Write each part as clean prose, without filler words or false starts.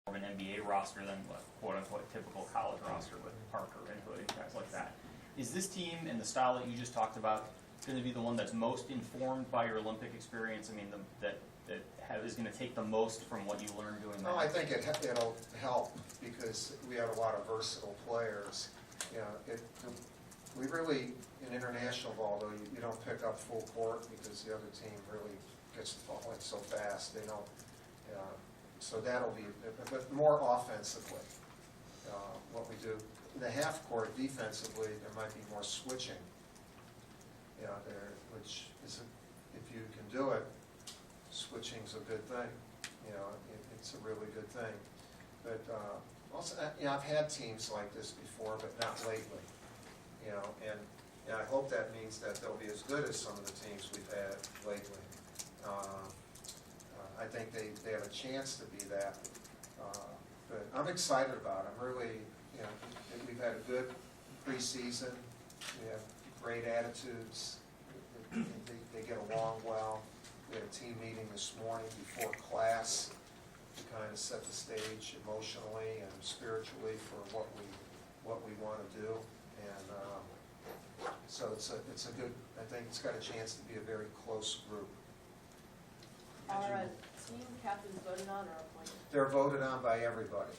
of an NBA roster than what quote-unquote typical college roster with Parker and Hood and guys like that. Is this team and the style that you just talked about going to be the one that's most informed by your Olympic experience? I mean, that is going to take the most from what you learned doing that? No, I think it'll help because we have a lot of versatile players. You know, we really, in international ball, though, you don't pick up full court because the other team really gets the ball in so fast. They don't. So that'll be, but more offensively, what we do. In the half court, defensively, there might be more switching. Which is, if you can do it, switching's a good thing. It's a really good thing. But also, I've had teams like this before, but not lately. And I hope that means that they'll be as good as some of the teams we've had lately. I think they have a chance to be that. But I'm excited about it. I'm really, we've had a good preseason. We have great attitudes. They get along well. We had a team meeting this morning before class to kind of set the stage emotionally and spiritually for what we want to do. And so it's a good. I think it's got a chance to be a very close group. Are team captains voted on or appointed? They're voted on by everybody.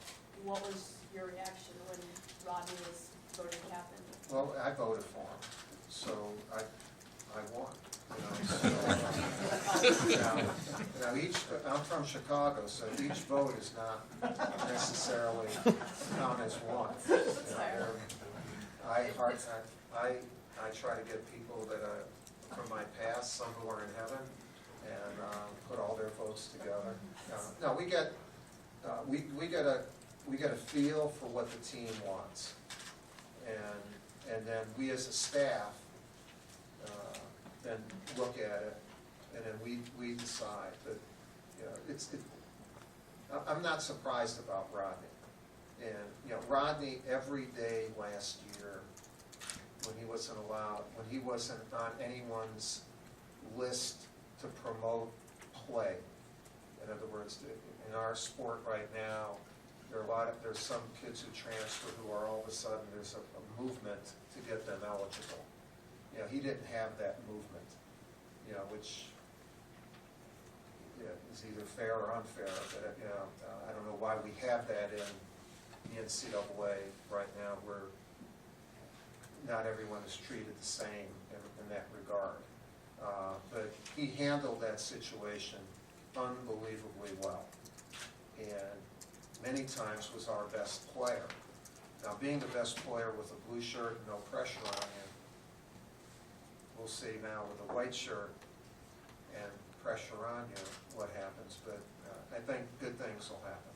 What was your reaction when Rodney was voted captain? Well, I voted for him, so I won. I'm from Chicago, so each vote is not necessarily count as one. I try to get people that are from my past, some who are in heaven, and put all their votes together. No, we get a feel for what the team wants, and then we as a staff then look at it, and then we decide. But I'm not surprised about Rodney. And Rodney every day last year, when he wasn't on anyone's list to promote play. In other words, in our sport right now, there's some kids who transfer who are all of a sudden there's a movement to get them eligible. He didn't have that movement, which is either fair or unfair. But I don't know why we have that in the NCAA right now, where not everyone is treated the same in that regard. But he handled that situation unbelievably well, and many times was our best player. Now, being the best player with a blue shirt and no pressure on him, we'll see now with a white shirt and pressure on you what happens. But I think good things will happen.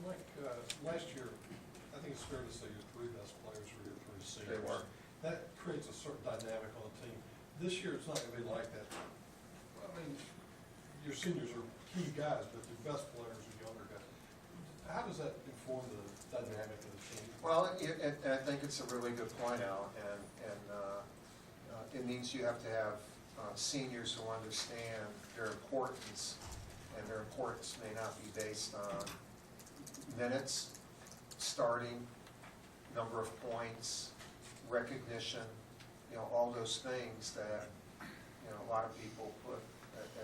Mike, last year, I think it's fair to say your three best players were your three seniors. They were. That creates a certain dynamic on the team. This year, it's not going to be like that. I mean, your seniors are key guys, but your best players are younger guys. How does that inform the dynamic of the team? Well, I think it's a really good point, Al, and it means you have to have seniors who understand their importance, and their importance may not be based on minutes, starting, number of points, recognition, all those things that a lot of people put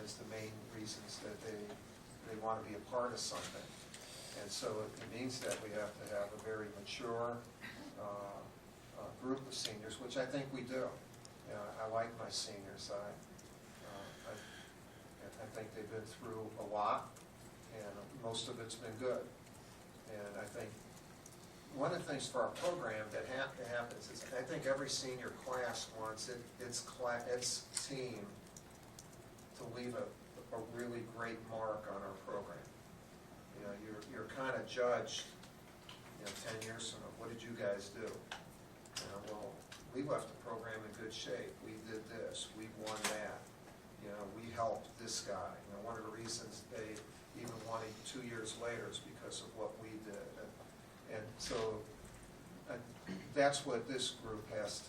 as the main reasons that they want to be a part of something. And so it means that we have to have a very mature group of seniors, which I think we do. I like my seniors. I think they've been through a lot, and most of it's been good. And I think one of the things for our program that happens is I think every senior class wants its team to leave a really great mark on our program. You're kind of judged 10 years from now, what did you guys do? Well, we left the program in good shape. We did this. We won that. We helped this guy. One of the reasons they even won it 2 years later is because of what we did. And so that's what this group has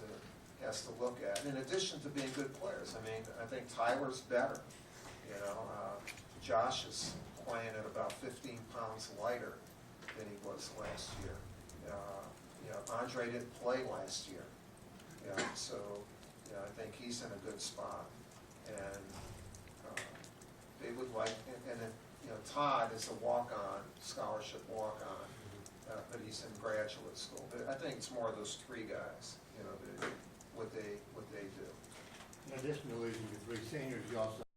to look at. In addition to being good players, I think Tyler's better. Josh is playing at about 15 pounds lighter than he was last year. You know, Andre didn't play last year. So, you know, I think he's in a good spot. And they would like, and then, you know, Todd is a walk-on, scholarship walk-on, but he's in graduate school. But I think it's more of those three guys, you know, what they do. In addition to losing your three seniors, you also